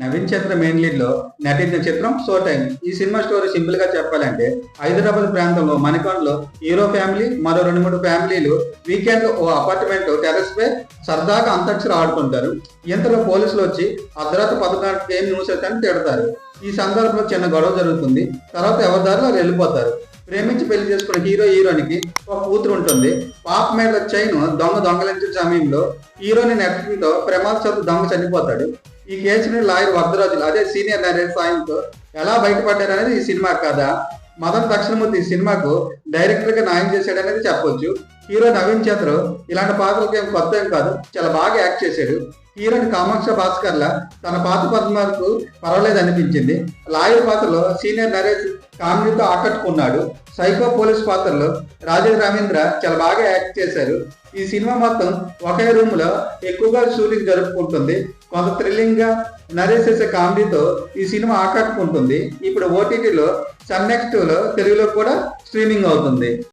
నవీన్ చంద్ర main lead లో నటించిన చిత్రం షో టైం. ఈ సినిమా స్టోరీ సింపుల్ గా చెప్పాలంటే, హైదరాబాద్ ప్రాంతంలో మణికొండలో హీరో ఫ్యామిలీ మరో 2-3 ఫ్యామిలీలు వీకెండ్ ఓ అపార్ట్మెంట్ టెర్రస్ పై సరదాగా అంతాక్షరి ఆడుతుంటారు. ఇంతలో పోలీసులు వచ్చి అర్ధరాత్రి 11 గంటలకు ఏం న్యూస్ అయితే అని తిడతారు. ఈ సందర్భంలో చిన్న గొడవ జరుగుతుంది. తర్వాత ఎవరి దారిలో వాళ్ళు వెళ్ళిపోతారు. ప్రేమించి పెళ్లి చేసుకున్న హీరోయిన్కి ఒక కూతురు ఉంటుంది. పాప మీద చైన్ దొంగలించిన సమయంలో హీరోని నెట్టడంతో ప్రమాదవశాత్తు దొంగ చనిపోతాడు. ఈ కేసుని లాయర్ వరదరాజులు అదే సీనియర్ నరేష్ సాయంతో ఎలా బయటపడ్డారనేది ఈ సినిమా కథ. మదన్ దక్షిణమూర్తి ఈ సినిమాకు డైరెక్టర్ గా న్యాయం చేశాడనేది చెప్పొచ్చు. హీరో నవీన్ చంద్ర ఇలాంటి పాత్రలకి ఏం కొత్త ఏం కాదు, చాలా బాగా యాక్ట్ చేశాడు. హీరోయిన్ కామాక్ష భాస్కర్ల తన పాత పద్మాలకు పర్వాలేదు అనిపించింది. లాయర్ పాత్రలో సీనియర్ నరేష్ కామెడీతో ఆకట్టుకున్నాడు. సైకో పోలీస్ పాత్రలో రాజేష్ రవీంద్ర చాలా బాగా యాక్ట్ చేశారు. ఈ సినిమా మొత్తం ఒకే రూమ్ లో ఎక్కువగా షూటింగ్ జరుపుకుంటుంది. కొంత థ్రిల్లింగ్ గా నరేష్ చేసే కామెడీతో ఈ సినిమా ఆకట్టుకుంటుంది. ఇప్పుడు ఓటీటీలో సన్ నెక్స్ట్ లో తెలుగులో కూడా స్ట్రీమింగ్ అవుతుంది.